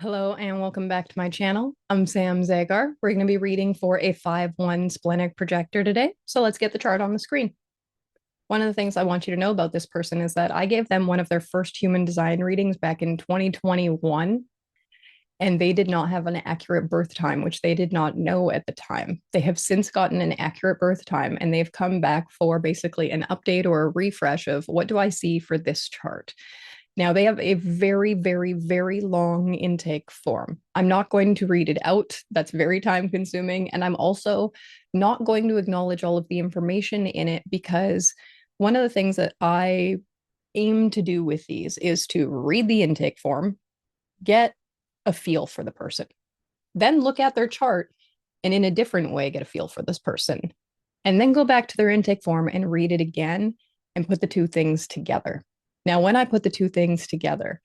Hello and welcome back to my channel. I'm Sam Zagar. We're going to be reading for a 5-1 Splenic Projector today. So let's get the chart on the screen. One of the things I want you to know about this person is that I gave them one of their first human design readings back in 2021, and they did not have an accurate birth time, which they did not know at the time. They have since gotten an accurate birth time, and they've come back for basically an update or a refresh of what do I see for this chart. Now, they have a very, very, very long intake form. I'm not going to read it out. That's very time consuming. And I'm also not going to acknowledge all of the information in it because one of the things that I aim to do with these is to read the intake form, get a feel for the person, then look at their chart and in a different way get a feel for this person, and then go back to their intake form and read it again and put the two things together. Now, when I put the two things together,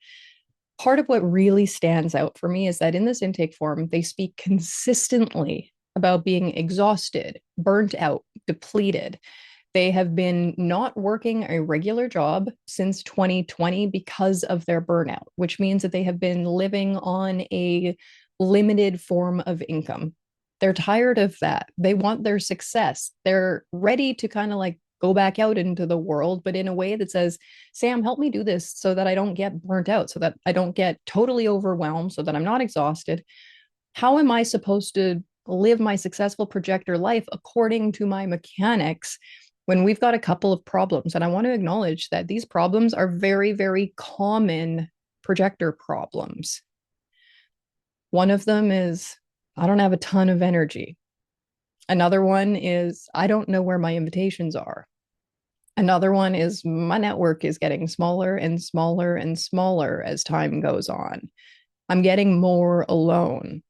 part of what really stands out for me is that in this intake form, they speak consistently about being exhausted, burnt out, depleted. They have been not working a regular job since 2020 because of their burnout, which means that they have been living on a limited form of income. They're tired of that. They want their success. They're ready to kind of like go back out into the world, but in a way that says, Sam, help me do this so that I don't get burnt out, so that I don't get totally overwhelmed, so that I'm not exhausted. How am I supposed to live my successful projector life according to my mechanics when we've got a couple of problems? And I want to acknowledge that these problems are very, very common projector problems. One of them is I don't have a ton of energy. Another one is I don't know where my invitations are. Another one is my network is getting smaller and smaller and smaller as time goes on. I'm getting more alone.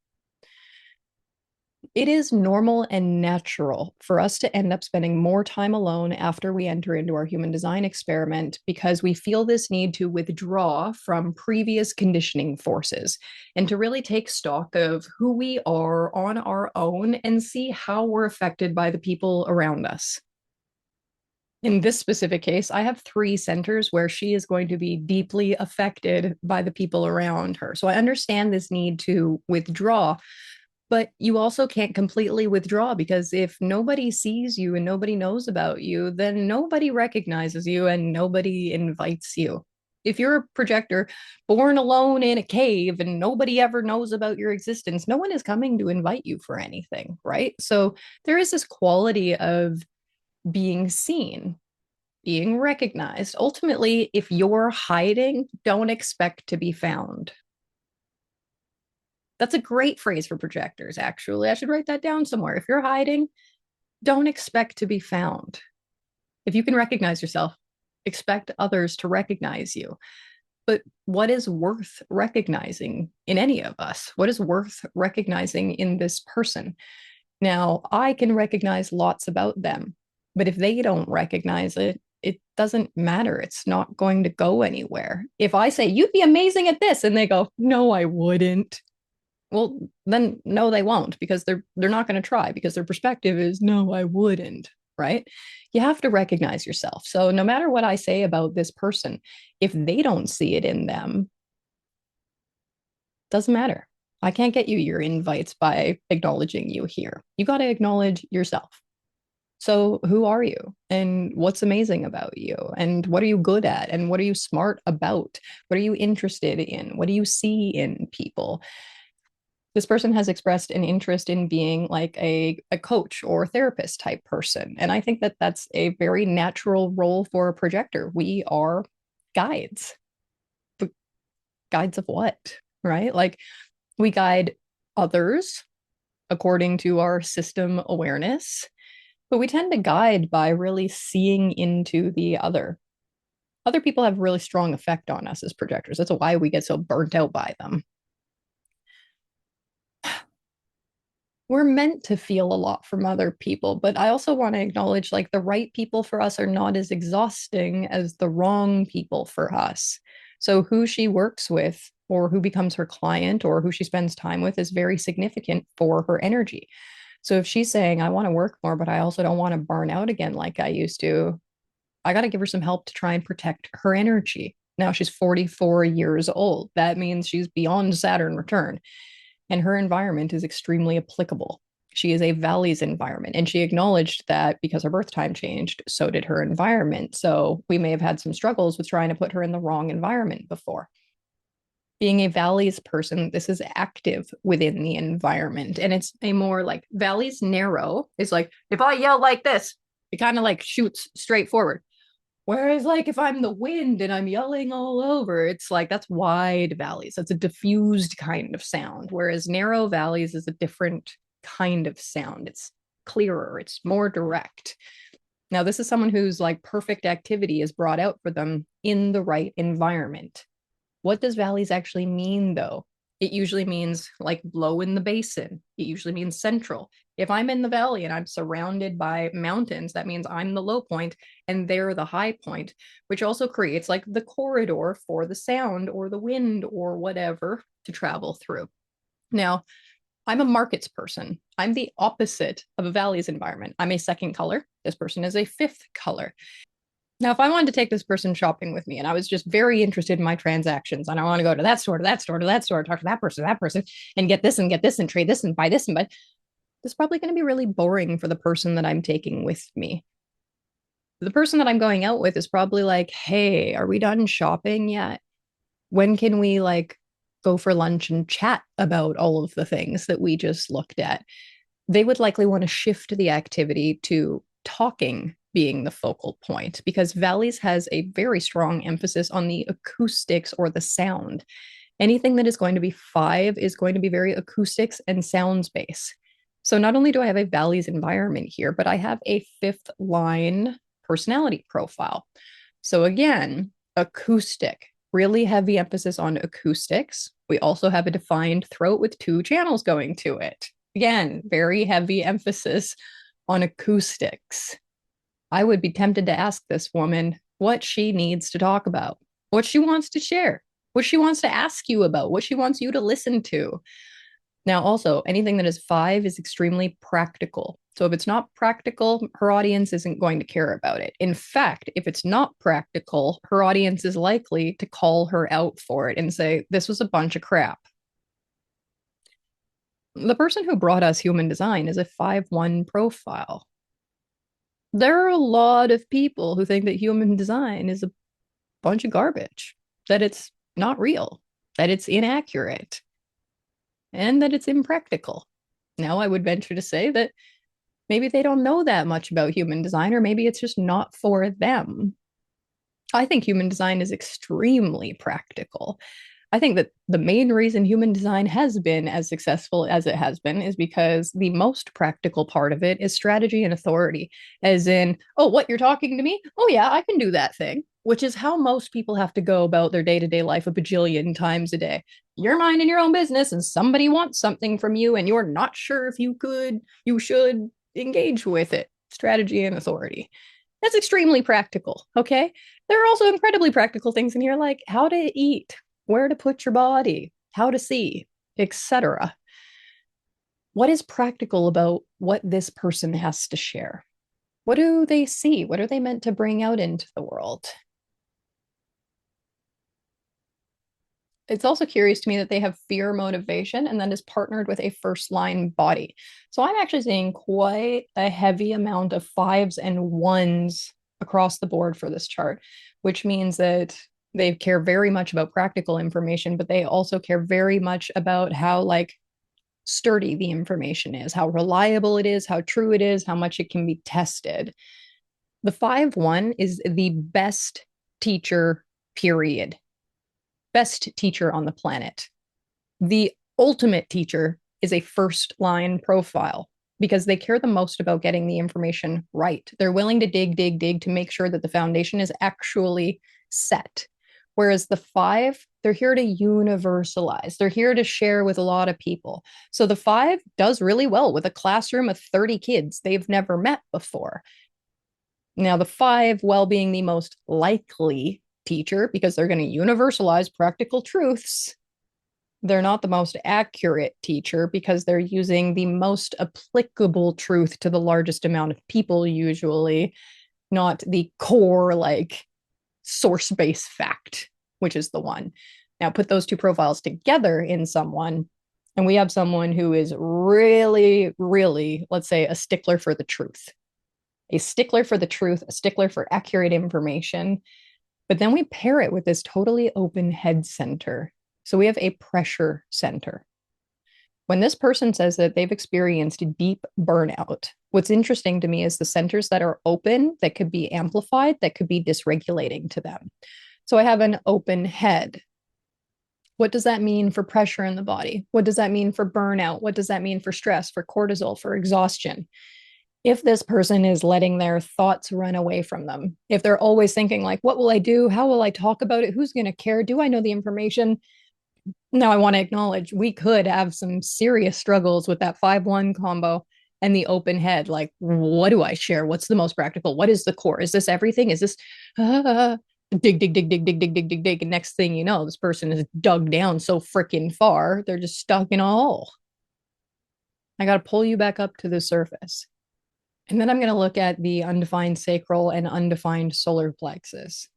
It is normal and natural for us to end up spending more time alone after we enter into our human design experiment because we feel this need to withdraw from previous conditioning forces and to really take stock of who we are on our own and see how we're affected by the people around us. In this specific case, I have 3 centers where she is going to be deeply affected by the people around her. So I understand this need to withdraw, but you also can't completely withdraw because if nobody sees you and nobody knows about you, then nobody recognizes you and nobody invites you. If you're a projector born alone in a cave and nobody ever knows about your existence, no one is coming to invite you for anything, right? So there is this quality of being seen, being recognized. Ultimately, if you're hiding, don't expect to be found. That's a great phrase for projectors, actually. I should write that down somewhere. If you're hiding, don't expect to be found. If you can recognize yourself, expect others to recognize you. But what is worth recognizing in any of us? What is worth recognizing in this person? Now, I can recognize lots about them, but if they don't recognize it, it doesn't matter. It's not going to go anywhere. If I say, you'd be amazing at this, and they go, no, I wouldn't. Well, then no, they won't because they're not going to try because their perspective is no, I wouldn't, right? You have to recognize yourself. So no matter what I say about this person, if they don't see it in them, doesn't matter. I can't get you your invites by acknowledging you here. You got to acknowledge yourself. So, who are you? And what's amazing about you? And what are you good at? And what are you smart about? What are you interested in? What do you see in people? This person has expressed an interest in being like a coach or therapist type person. And I think that that's a very natural role for a projector. We are guides. But guides of what? Right? Like we guide others according to our system awareness, but we tend to guide by really seeing into the other. Other people have really strong effect on us as projectors. That's why we get so burnt out by them. We're meant to feel a lot from other people, but I also want to acknowledge like the right people for us are not as exhausting as the wrong people for us. So who she works with or who becomes her client or who she spends time with is very significant for her energy. So if she's saying, I want to work more, but I also don't want to burn out again like I used to, I got to give her some help to try and protect her energy. Now she's 44 years old. That means she's beyond Saturn return, and her environment is extremely applicable. She is a Valley's environment, and she acknowledged that because her birth time changed, so did her environment. So we may have had some struggles with trying to put her in the wrong environment before. Being a Valley's person, this is active within the environment, and it's a more like Valley's narrow is like, if I yell like this, it kind of like shoots straight forward. Whereas, like, if I'm the wind and I'm yelling all over, it's like that's wide valleys. That's a diffused kind of sound. Whereas narrow valleys is a different kind of sound. It's clearer, it's more direct. Now, this is someone whose like perfect activity is brought out for them in the right environment. What does valleys actually mean, though? It usually means like low in the basin. It usually means central. If I'm in the valley and I'm surrounded by mountains, that means I'm the low point and they're the high point, which also creates like the corridor for the sound or the wind or whatever to travel through. Now, I'm a markets person. I'm the opposite of a valley's environment. I'm a second color. This person is a fifth color. Now, if I wanted to take this person shopping with me and I was just very interested in my transactions and I want to go to that store, to that store, to that store, talk to that person, and get this and trade this and buy this and buy, this is probably going to be really boring for the person that I'm taking with me. The person that I'm going out with is probably like, hey, are we done shopping yet? When can we like go for lunch and chat about all of the things that we just looked at? They would likely want to shift the activity to talking being the focal point because Valleys has a very strong emphasis on the acoustics or the sound. Anything that is going to be five is going to be very acoustics and sounds based. So not only do I have a Valleys environment here, but I have a fifth line personality profile. So again, acoustic, really heavy emphasis on acoustics. We also have a defined throat with two channels going to it. Again, very heavy emphasis on acoustics. I would be tempted to ask this woman what she needs to talk about, what she wants to share, what she wants to ask you about, what she wants you to listen to. Now, also, anything that is five is extremely practical. So if it's not practical, her audience isn't going to care about it. In fact, if it's not practical, her audience is likely to call her out for it and say, this was a bunch of crap. The person who brought us human design is a 5-1 profile. There are a lot of people who think that human design is a bunch of garbage, that it's not real, that it's inaccurate, and that it's impractical. Now, I would venture to say that maybe they don't know that much about human design, or maybe it's just not for them. I think human design is extremely practical. I think that the main reason human design has been as successful as it has been is because the most practical part of it is strategy and authority, as in, oh, what, you're talking to me? Oh, yeah, I can do that thing, which is how most people have to go about their day to day life a bajillion times a day. You're minding your own business and somebody wants something from you and you're not sure if you should engage with it. Strategy and authority. That's extremely practical. Okay. There are also incredibly practical things in here like how to eat, where to put your body, how to see, etc. What is practical about what this person has to share? What do they see? What are they meant to bring out into the world? It's also curious to me that they have fear motivation and then is partnered with a first line body. So I'm actually seeing quite a heavy amount of fives and ones across the board for this chart, which means that they care very much about practical information, but they also care very much about how like sturdy the information is, how reliable it is, how true it is, how much it can be tested. The 5-1 is the best teacher, period. Best teacher on the planet. The ultimate teacher is a first line profile because they care the most about getting the information right. They're willing to dig to make sure that the foundation is actually set. Whereas the 5, they're here to universalize. They're here to share with a lot of people. So the 5 does really well with a classroom of 30 kids they've never met before. Now, the 5, well, being the most likely teacher because they're going to universalize practical truths, they're not the most accurate teacher because they're using the most applicable truth to the largest amount of people, usually, not the core, like, source based fact. which is the one. Now put those two profiles together in someone, and we have someone who is really, really, let's say, a stickler for the truth, a stickler for the truth, a stickler for accurate information. But then we pair it with this totally open head center. So we have a pressure center. When this person says that they've experienced deep burnout, what's interesting to me is the centers that are open, that could be amplified, that could be dysregulating to them. So I have an open head. What does that mean for pressure in the body? What does that mean for burnout? What does that mean for stress, for cortisol, for exhaustion? If this person is letting their thoughts run away from them, if they're always thinking, like, what will I do? How will I talk about it? Who's going to care? Do I know the information? Now, I want to acknowledge we could have some serious struggles with that 5-1 combo and the open head. Like, what do I share? What's the most practical? What is the core? Is this everything? Is this dig, dig, dig, dig, dig, dig, dig, dig, dig? And next thing you know, this person is dug down so freaking far, they're just stuck in a hole. I got to pull you back up to the surface. And then I'm going to look at the undefined sacral and undefined solar plexus.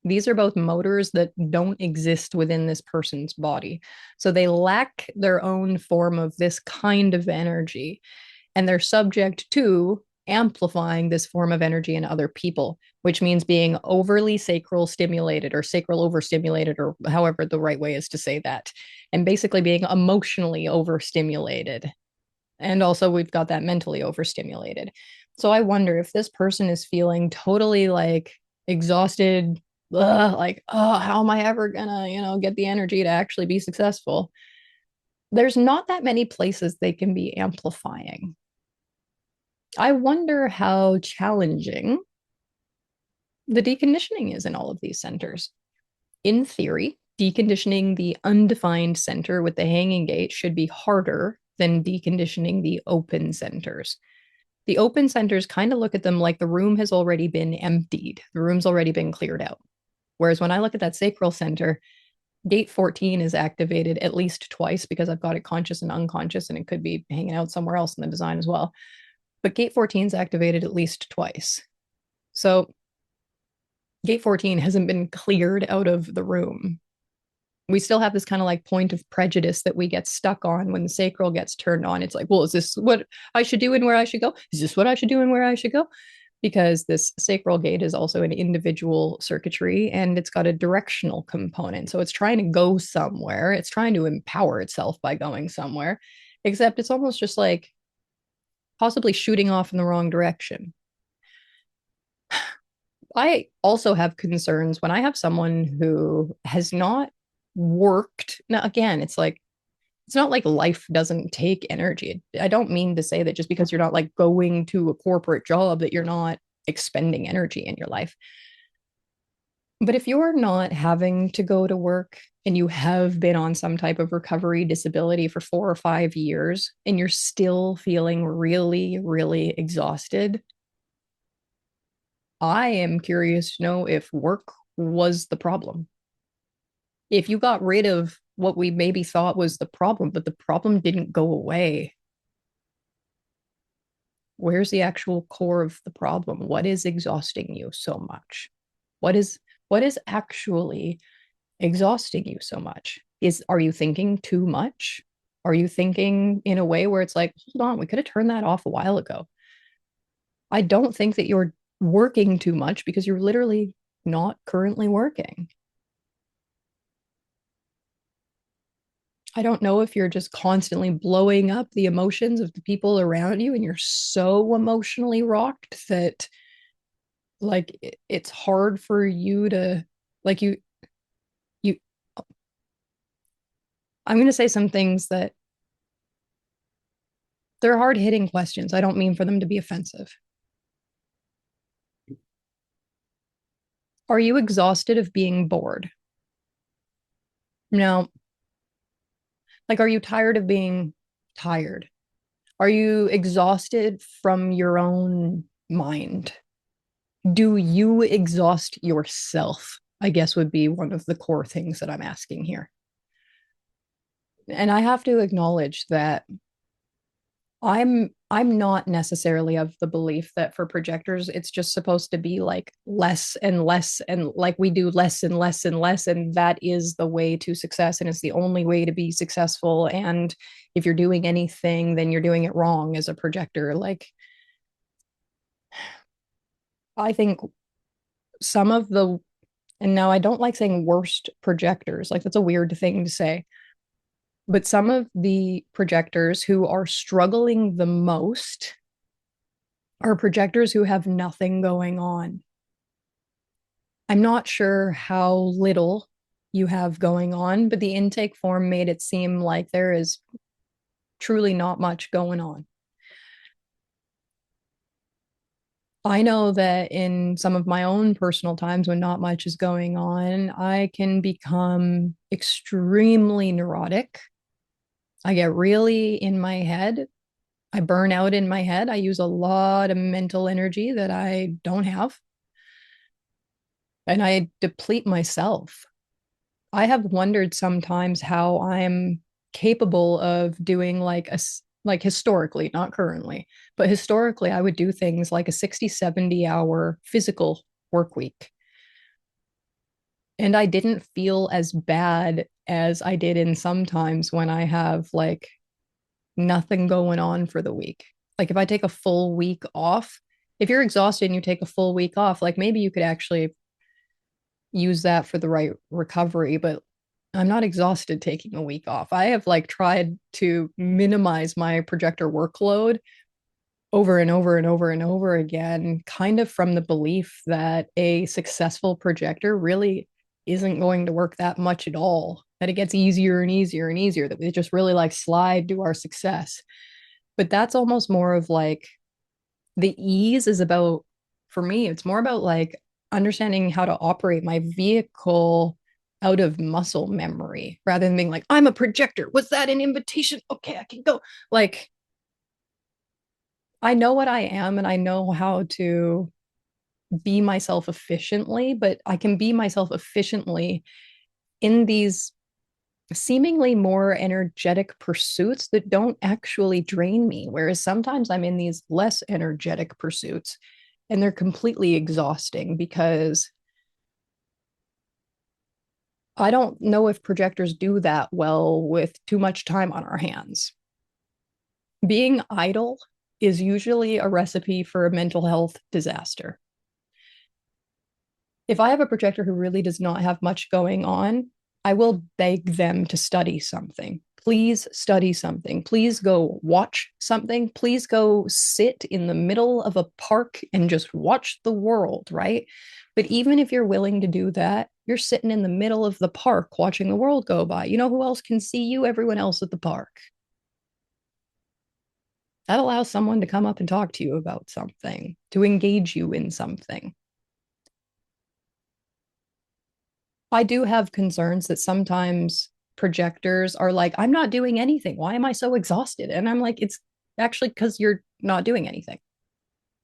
These are both motors that don't exist within this person's body. So they lack their own form of this kind of energy, and they're subject to amplifying this form of energy in other people, which means being overly sacral stimulated or sacral overstimulated, or however the right way is to say that, and basically being emotionally overstimulated. And also, we've got that mentally overstimulated. So I wonder if this person is feeling totally like exhausted, like, oh, how am I ever gonna, get the energy to actually be successful? There's not that many places they can be amplifying. I wonder how challenging the deconditioning is in all of these centers. In theory, deconditioning the undefined center with the hanging gate should be harder than deconditioning the open centers. The open centers kind of look at them like the room has already been emptied, the room's already been cleared out. Whereas when I look at that sacral center, gate 14 is activated at least twice because I've got it conscious and unconscious, and it could be hanging out somewhere else in the design as well. But gate 14 is activated at least twice. So gate 14 hasn't been cleared out of the room. We still have this kind of like point of prejudice that we get stuck on when the sacral gets turned on. It's like, well, is this what I should do and where I should go? Is this what I should do and where I should go? Because this sacral gate is also an individual circuitry, and it's got a directional component. So it's trying to go somewhere. It's trying to empower itself by going somewhere, except it's almost just like possibly shooting off in the wrong direction. I also have concerns when I have someone who has not worked. Now, again, it's not like life doesn't take energy. I don't mean to say that just because you're not like going to a corporate job that you're not expending energy in your life. But if you're not having to go to work and you have been on some type of recovery disability for 4 or 5 years and you're still feeling really, really exhausted, I am curious to know if work was the problem. If you got rid of what we maybe thought was the problem, but the problem didn't go away, where's the actual core of the problem? What is exhausting you so much? What is actually exhausting you so much? Are you thinking too much? Are you thinking in a way where it's like, hold on, we could have turned that off a while ago? I don't think that you're working too much because you're literally not currently working. I don't know if you're just constantly blowing up the emotions of the people around you and you're so emotionally rocked that like it's hard for you to like you I'm going to say some things that they're hard-hitting questions. I don't mean for them to be offensive. Are you exhausted of being bored? No. Like, are you tired of being tired? Are you exhausted from your own mind? Do you exhaust yourself? I guess would be one of the core things that I'm asking here. And I have to acknowledge that I'm not necessarily of the belief that for projectors, it's just supposed to be like less and less, and like we do less and less and less. And that is the way to success. And it's the only way to be successful. And if you're doing anything, then you're doing it wrong as a projector. Like, I think some of the, and now I don't like saying worst projectors, like that's a weird thing to say, but some of the projectors who are struggling the most are projectors who have nothing going on. I'm not sure how little you have going on, but the intake form made it seem like there is truly not much going on. I know that in some of my own personal times when not much is going on, I can become extremely neurotic. I get really in my head. I burn out in my head. I use a lot of mental energy that I don't have, and I deplete myself. I have wondered sometimes how I'm capable of doing like like historically, not currently, but historically, I would do things like a 60, 70 hour physical work week. And I didn't feel as bad as I did in sometimes when I have like nothing going on for the week. Like if I take a full week off, if you're exhausted and you take a full week off, like maybe you could actually use that for the right recovery, but I'm not exhausted taking a week off. I have like tried to minimize my projector workload over and over and over and over again, kind of from the belief that a successful projector really isn't going to work that much at all, that it gets easier and easier and easier, that we just really like slide to our success. But that's almost more of like the ease is about, for me, it's more about like understanding how to operate my vehicle out of muscle memory rather than being like, I'm a projector. Was that an invitation? Okay, I can go. Like, I know what I am and I know how to be myself efficiently, but I can be myself efficiently in these seemingly more energetic pursuits that don't actually drain me. Whereas sometimes I'm in these less energetic pursuits and they're completely exhausting because I don't know if projectors do that well with too much time on our hands. Being idle is usually a recipe for a mental health disaster. If I have a projector who really does not have much going on, I will beg them to study something. Please study something. Please go watch something. Please go sit in the middle of a park and just watch the world, right? But even if you're willing to do that, you're sitting in the middle of the park watching the world go by. You know who else can see you? Everyone else at the park. That allows someone to come up and talk to you about something, to engage you in something. I do have concerns that sometimes projectors are like, I'm not doing anything. Why am I so exhausted? And I'm like, it's actually because you're not doing anything,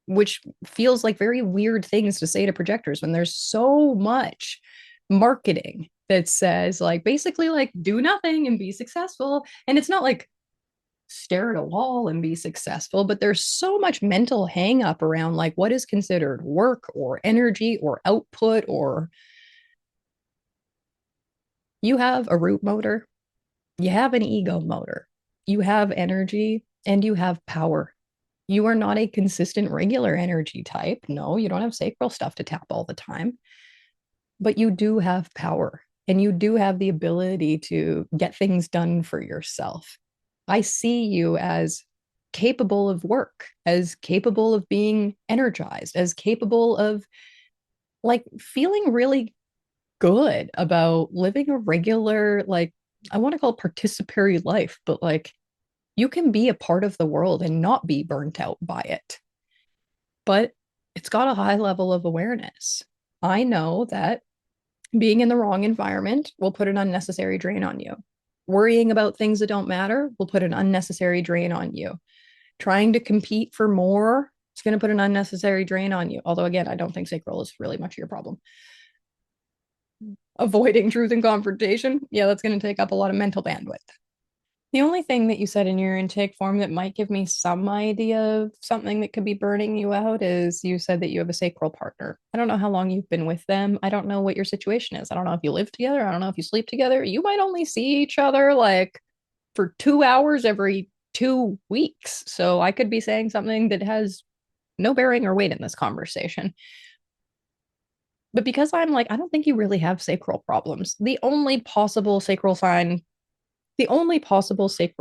which feels like very weird things to say to projectors when there's so much marketing that says, like, basically, like, do nothing and be successful. And it's not like stare at a wall and be successful, but there's so much mental hang up around like what is considered work or energy or output, or you have a root motor, you have an ego motor, you have energy, and you have power. You are not a consistent, regular energy type. No, you don't have sacral stuff to tap all the time, but you do have power and you do have the ability to get things done for yourself. I see you as capable of work, as capable of being energized, as capable of like feeling really good about living a regular, like, I want to call it participatory life, but like you can be a part of the world and not be burnt out by it. But it's got a high level of awareness. I know that being in the wrong environment will put an unnecessary drain on you. Worrying about things that don't matter will put an unnecessary drain on you. Trying to compete for more is going to put an unnecessary drain on you. Although, again, I don't think sacral is really much of your problem. Avoiding truth and confrontation, yeah, that's going to take up a lot of mental bandwidth. The only thing that you said in your intake form that might give me some idea of something that could be burning you out is you said that you have a sacral partner. I don't know how long you've been with them. I don't know what your situation is. I don't know if you live together. I don't know if you sleep together. You might only see each other like for 2 hours every 2 weeks. So I could be saying something that has no bearing or weight in this conversation. But because I'm like, I don't think you really have sacral problems. The only possible sacral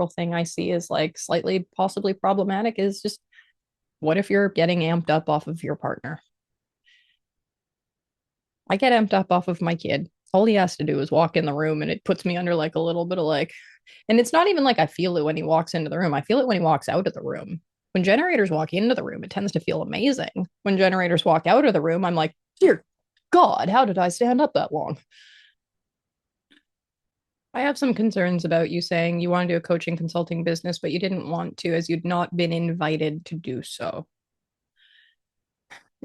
thing I see is like slightly possibly problematic is just what if you're getting amped up off of your partner? I get amped up off of my kid. All he has to do is walk in the room and it puts me under like a little bit of like, and it's not even like I feel it when he walks into the room. I feel it when he walks out of the room. When generators walk into the room, it tends to feel amazing. When generators walk out of the room, I'm like, dear God, how did I stand up that long? I have some concerns about you saying you want to do a coaching consulting business, but you didn't want to as you'd not been invited to do so.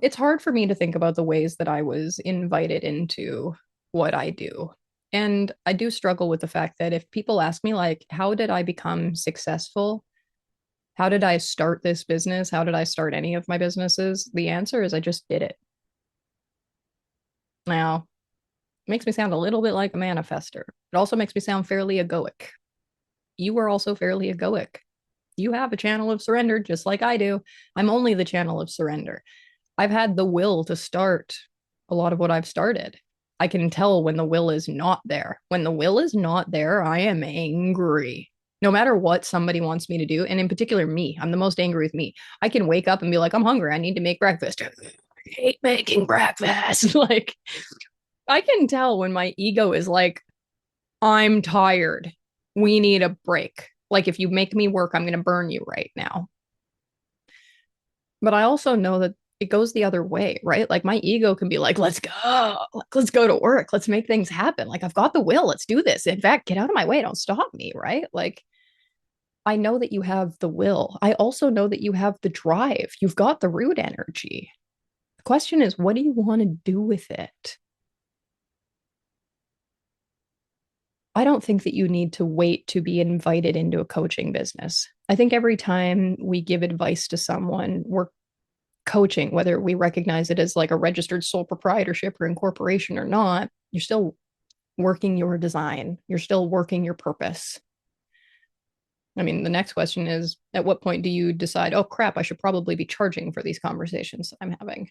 It's hard for me to think about the ways that I was invited into what I do. And I do struggle with the fact that if people ask me, like, how did I become successful? How did I start this business? How did I start any of my businesses? The answer is I just did it. Now, it makes me sound a little bit like a manifester. It also makes me sound fairly egoic. You are also fairly egoic. You have a channel of surrender just like I do. I'm only the channel of surrender. I've had the will to start a lot of what I've started. I can tell when the will is not there. When the will is not there, I am angry. No matter what somebody wants me to do, and in particular me, I'm the most angry with me. I can wake up and be like, I'm hungry. I need to make breakfast. I hate making breakfast. Like, I can tell when my ego is like, I'm tired. We need a break. Like, if you make me work, I'm going to burn you right now. But I also know that it goes the other way, right? Like my ego can be like, let's go to work, let's make things happen. Like I've got the will, let's do this. In fact, get out of my way, don't stop me, right? Like I know that you have the will. I also know that you have the drive. You've got the root energy. The question is, what do you want to do with it? I don't think that you need to wait to be invited into a coaching business. I think every time we give advice to someone, we're coaching, whether we recognize it as like a registered sole proprietorship or incorporation or not, you're still working your design. You're still working your purpose. I mean, the next question is at what point do you decide, oh crap, I should probably be charging for these conversations that I'm having?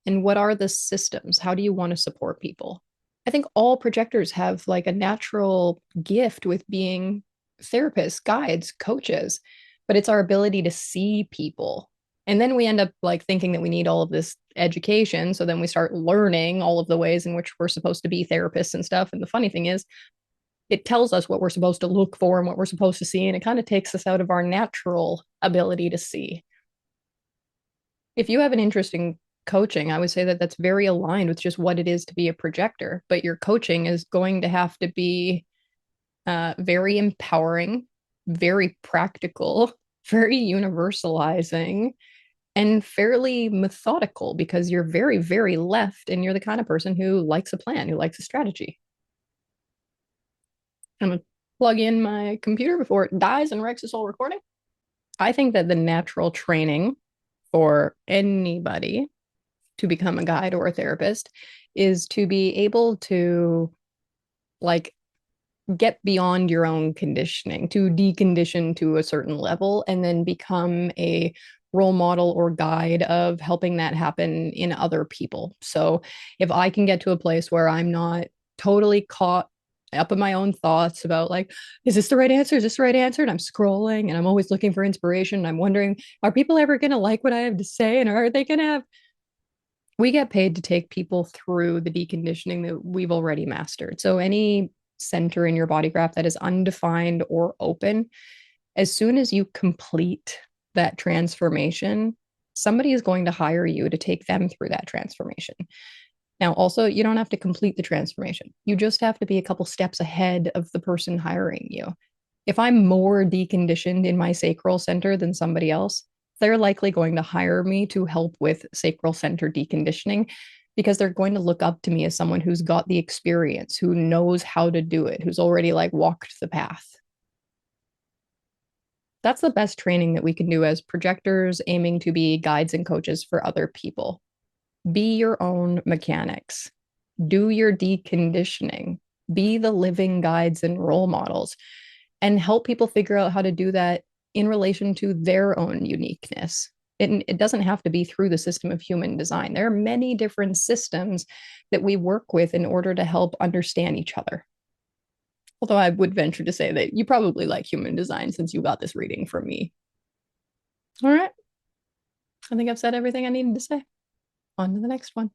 And what are the systems? How do you want to support people? I think all projectors have like a natural gift with being therapists, guides, coaches, but it's our ability to see people. And then we end up like thinking that we need all of this education. So then we start learning all of the ways in which we're supposed to be therapists and stuff. And the funny thing is, it tells us what we're supposed to look for and what we're supposed to see. And it kind of takes us out of our natural ability to see. If you have an interest in coaching, I would say that that's very aligned with just what it is to be a projector. But your coaching is going to have to be very empowering, very practical, very universalizing, and fairly methodical because you're very, very left and you're the kind of person who likes a plan, who likes a strategy. I'm going to plug in my computer before it dies and wrecks this whole recording. I think that the natural training for anybody to become a guide or a therapist is to be able to like get beyond your own conditioning, to decondition to a certain level, and then become a role model or guide of helping that happen in other people. So if I can get to a place where I'm not totally caught up in my own thoughts about like, is this the right answer? Is this the right answer? And I'm scrolling and I'm always looking for inspiration. And I'm wondering, are people ever going to like what I have to say? And are they going to have we get paid to take people through the deconditioning that we've already mastered. So any center in your body graph that is undefined or open, as soon as you complete that transformation, somebody is going to hire you to take them through that transformation. Now, also, you don't have to complete the transformation. You just have to be a couple steps ahead of the person hiring you. If I'm more deconditioned in my sacral center than somebody else, they're likely going to hire me to help with sacral center deconditioning because they're going to look up to me as someone who's got the experience, who knows how to do it, who's already like walked the path. That's the best training that we can do as projectors aiming to be guides and coaches for other people. Be your own mechanics, do your deconditioning, be the living guides and role models, and help people figure out how to do that in relation to their own uniqueness. It doesn't have to be through the system of human design. There are many different systems that we work with in order to help understand each other. Although I would venture to say that you probably like human design since you got this reading from me. All right. I think I've said everything I needed to say. On to the next one.